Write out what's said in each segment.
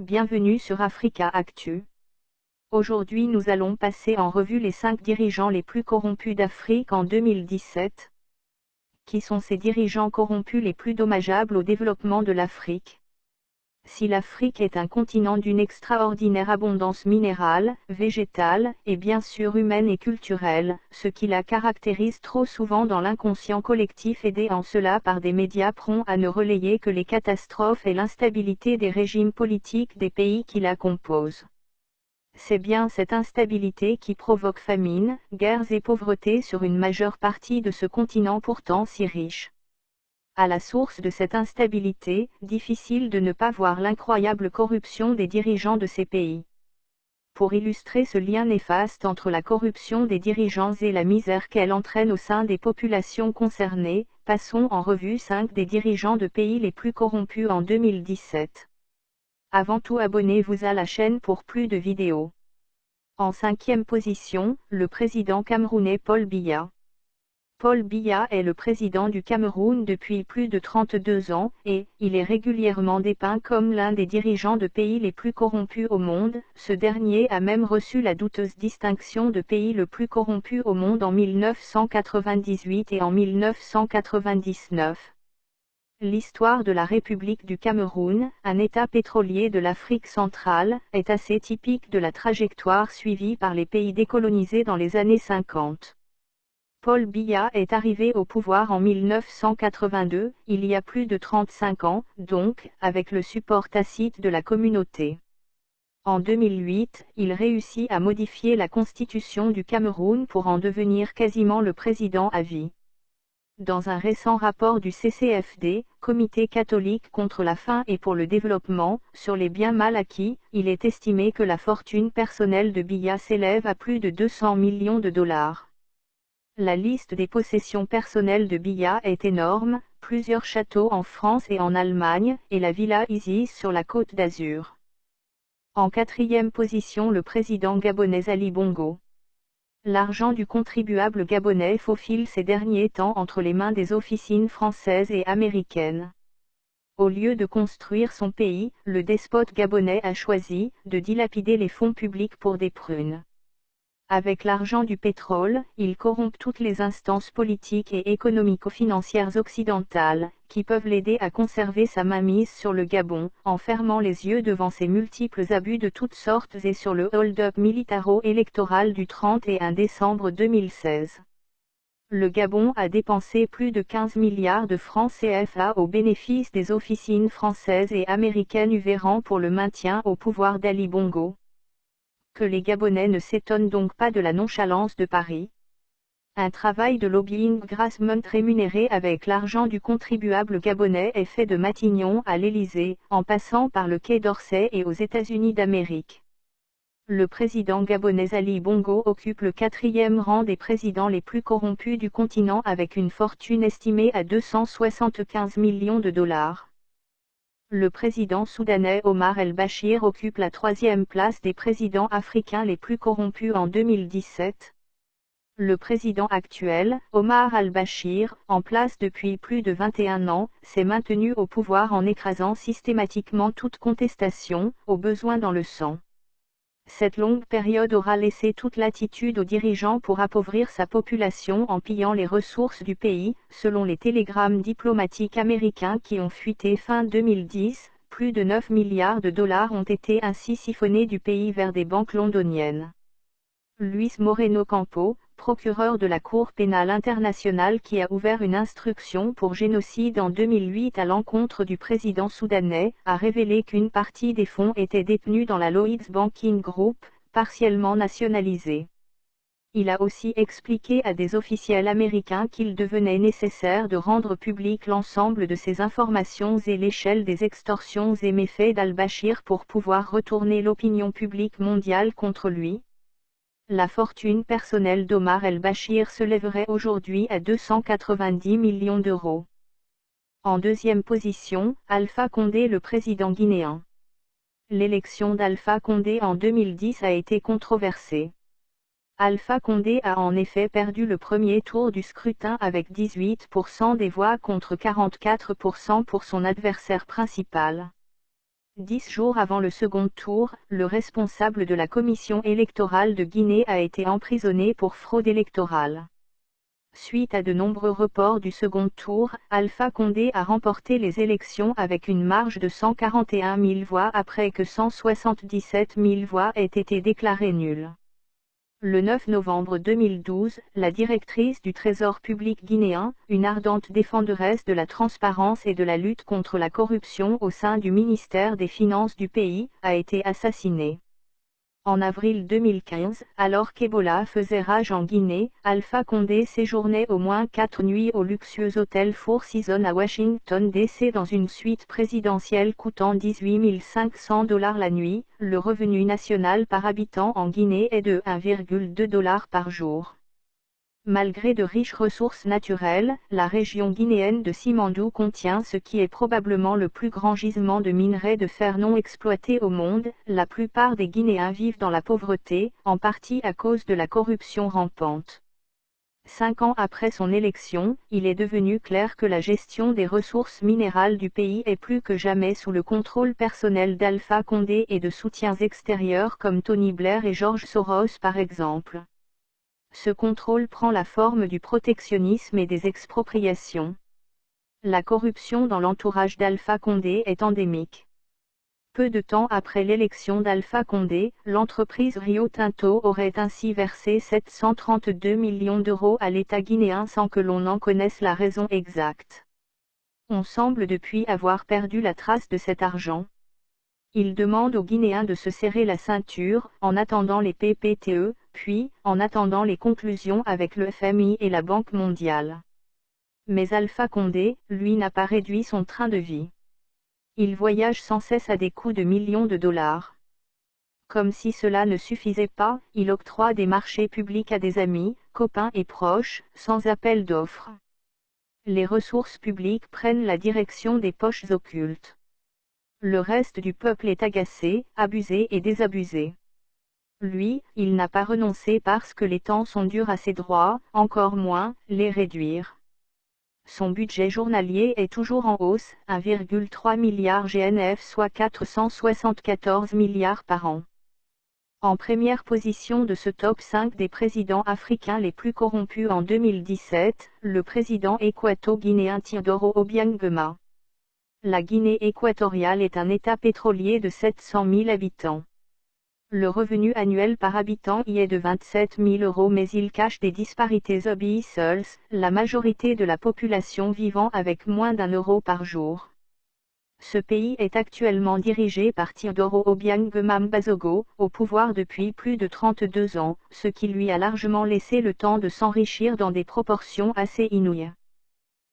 bienvenue sur Africa Actu. Aujourd'hui nous allons passer en revue les 5 dirigeants les plus corrompus d'Afrique en 2017. Qui sont ces dirigeants corrompus les plus dommageables au développement de l'Afrique? Si l'Afrique est un continent d'une extraordinaire abondance minérale, végétale, et bien sûr humaine et culturelle, ce qui la caractérise trop souvent dans l'inconscient collectif aidé en cela par des médias prompts à ne relayer que les catastrophes et l'instabilité des régimes politiques des pays qui la composent. C'est bien cette instabilité qui provoque famine, guerres et pauvreté sur une majeure partie de ce continent pourtant si riche. À la source de cette instabilité, difficile de ne pas voir l'incroyable corruption des dirigeants de ces pays. Pour illustrer ce lien néfaste entre la corruption des dirigeants et la misère qu'elle entraîne au sein des populations concernées, passons en revue 5 des dirigeants de pays les plus corrompus en 2017. Avant tout, abonnez-vous à la chaîne pour plus de vidéos. En 5e position, le président camerounais Paul Biya. Paul Biya est le président du Cameroun depuis plus de 32 ans, et il est régulièrement dépeint comme l'un des dirigeants de pays les plus corrompus au monde. Ce dernier a même reçu la douteuse distinction de pays le plus corrompu au monde en 1998 et en 1999. L'histoire de la République du Cameroun, un État pétrolier de l'Afrique centrale, est assez typique de la trajectoire suivie par les pays décolonisés dans les années 50. Paul Biya est arrivé au pouvoir en 1982, il y a plus de 35 ans, donc, avec le support tacite de la communauté. En 2008, il réussit à modifier la constitution du Cameroun pour en devenir quasiment le président à vie. Dans un récent rapport du CCFD, Comité catholique contre la faim et pour le développement, sur les biens mal acquis, il est estimé que la fortune personnelle de Biya s'élève à plus de 200 millions de dollars. La liste des possessions personnelles de Biya est énorme, plusieurs châteaux en France et en Allemagne, et la villa Isis sur la Côte d'Azur. En 4e position, le président gabonais Ali Bongo. L'argent du contribuable gabonais faufile ces derniers temps entre les mains des officines françaises et américaines. Au lieu de construire son pays, le despote gabonais a choisi de dilapider les fonds publics pour des prunes. Avec l'argent du pétrole, il corrompt toutes les instances politiques et économico-financières occidentales, qui peuvent l'aider à conserver sa mainmise sur le Gabon, en fermant les yeux devant ses multiples abus de toutes sortes et sur le hold-up militaro-électoral du 31 décembre 2016. Le Gabon a dépensé plus de 15 milliards de francs CFA au bénéfice des officines françaises et américaines œuvrant pour le maintien au pouvoir d'Ali Bongo. Que les Gabonais ne s'étonnent donc pas de la nonchalance de Paris. Un travail de lobbying grassement rémunéré avec l'argent du contribuable gabonais est fait de Matignon à l'Élysée, en passant par le Quai d'Orsay et aux États-Unis d'Amérique. Le président gabonais Ali Bongo occupe le 4e rang des présidents les plus corrompus du continent avec une fortune estimée à 275 millions de dollars. Le président soudanais Omar el-Bachir occupe la 3e place des présidents africains les plus corrompus en 2017. Le président actuel, Omar al-Bachir, en place depuis plus de 21 ans, s'est maintenu au pouvoir en écrasant systématiquement toute contestation, au besoin dans le sang. Cette longue période aura laissé toute latitude aux dirigeants pour appauvrir sa population en pillant les ressources du pays, selon les télégrammes diplomatiques américains qui ont fuité fin 2010, plus de 9 milliards de dollars ont été ainsi siphonnés du pays vers des banques londoniennes. Luis Moreno Campo, procureur de la Cour pénale internationale qui a ouvert une instruction pour génocide en 2008 à l'encontre du président soudanais, a révélé qu'une partie des fonds était détenue dans la Lloyds Banking Group, partiellement nationalisée. Il a aussi expliqué à des officiels américains qu'il devenait nécessaire de rendre public l'ensemble de ces informations et l'échelle des extorsions et méfaits d'al-Bachir pour pouvoir retourner l'opinion publique mondiale contre lui. La fortune personnelle d'Omar el-Bachir s'élèverait aujourd'hui à 290 millions d'euros. En 2e position, Alpha Condé, le président guinéen. L'élection d'Alpha Condé en 2010 a été controversée. Alpha Condé a en effet perdu le premier tour du scrutin avec 18% des voix contre 44% pour son adversaire principal. 10 jours avant le second tour, le responsable de la commission électorale de Guinée a été emprisonné pour fraude électorale. Suite à de nombreux reports du second tour, Alpha Condé a remporté les élections avec une marge de 141 000 voix après que 177 000 voix aient été déclarées nulles. Le 9 novembre 2012, la directrice du Trésor public guinéen, une ardente défenderesse de la transparence et de la lutte contre la corruption au sein du ministère des Finances du pays, a été assassinée. En avril 2015, alors qu'Ebola faisait rage en Guinée, Alpha Condé séjournait au moins 4 nuits au luxueux hôtel Four Seasons à Washington DC dans une suite présidentielle coûtant 18 500 $ la nuit. Le revenu national par habitant en Guinée est de 1,2 $ par jour. Malgré de riches ressources naturelles, la région guinéenne de Simandou contient ce qui est probablement le plus grand gisement de minerais de fer non exploité au monde. La plupart des Guinéens vivent dans la pauvreté, en partie à cause de la corruption rampante. 5 ans après son élection, il est devenu clair que la gestion des ressources minérales du pays est plus que jamais sous le contrôle personnel d'Alpha Condé et de soutiens extérieurs comme Tony Blair et George Soros par exemple. Ce contrôle prend la forme du protectionnisme et des expropriations. La corruption dans l'entourage d'Alpha Condé est endémique. Peu de temps après l'élection d'Alpha Condé, l'entreprise Rio Tinto aurait ainsi versé 732 millions d'euros à l'État guinéen sans que l'on en connaisse la raison exacte. On semble depuis avoir perdu la trace de cet argent. Il demande aux Guinéens de se serrer la ceinture, en attendant les PPTE, puis, en attendant les conclusions avec le FMI et la Banque mondiale. Mais Alpha Condé, lui, n'a pas réduit son train de vie. Il voyage sans cesse à des coûts de millions de dollars. Comme si cela ne suffisait pas, il octroie des marchés publics à des amis, copains et proches, sans appel d'offres. Les ressources publiques prennent la direction des poches occultes. Le reste du peuple est agacé, abusé et désabusé. Lui, il n'a pas renoncé parce que les temps sont durs à ses droits, encore moins, les réduire. Son budget journalier est toujours en hausse, 1,3 milliard GNF soit 474 milliards par an. En première position de ce top 5 des présidents africains les plus corrompus en 2017, le président équato-guinéen Teodoro Obiang Nguema. La Guinée équatoriale est un État pétrolier de 700 000 habitants. Le revenu annuel par habitant y est de 27 000 € mais il cache des disparités abyssales, la majorité de la population vivant avec moins d'1 € par jour. Ce pays est actuellement dirigé par Teodoro Obiang Nguema Mbasogo, au pouvoir depuis plus de 32 ans, ce qui lui a largement laissé le temps de s'enrichir dans des proportions assez inouïes.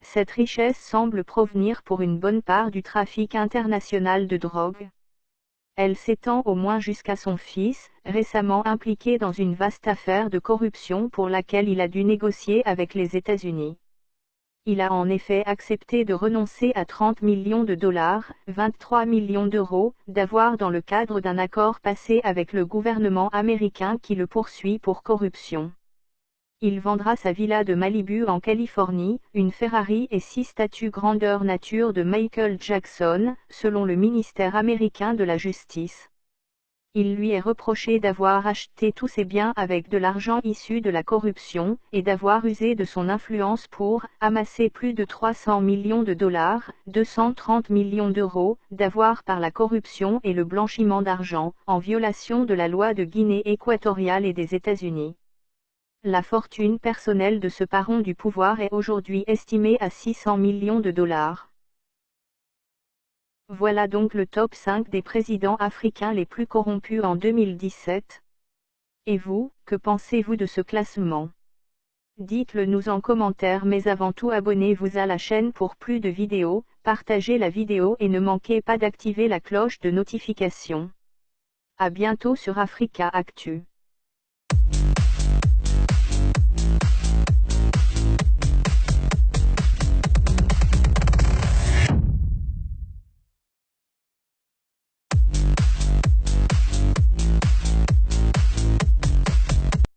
Cette richesse semble provenir pour une bonne part du trafic international de drogue. Elle s'étend au moins jusqu'à son fils, récemment impliqué dans une vaste affaire de corruption pour laquelle il a dû négocier avec les États-Unis. Il a en effet accepté de renoncer à 30 millions de dollars, 23 millions d'euros, d'avoir dans le cadre d'un accord passé avec le gouvernement américain qui le poursuit pour corruption. Il vendra sa villa de Malibu en Californie, une Ferrari et 6 statues grandeur nature de Michael Jackson, selon le ministère américain de la Justice. Il lui est reproché d'avoir acheté tous ses biens avec de l'argent issu de la corruption, et d'avoir usé de son influence pour amasser plus de 300 millions de dollars, 230 millions d'euros, d'avoir par la corruption et le blanchiment d'argent, en violation de la loi de Guinée équatoriale et des États-Unis. La fortune personnelle de ce parrain du pouvoir est aujourd'hui estimée à 600 millions de dollars. Voilà donc le top 5 des présidents africains les plus corrompus en 2017. Et vous, que pensez-vous de ce classement? Dites-le nous en commentaire mais avant tout abonnez-vous à la chaîne pour plus de vidéos, partagez la vidéo et ne manquez pas d'activer la cloche de notification. À bientôt sur Africa Actu.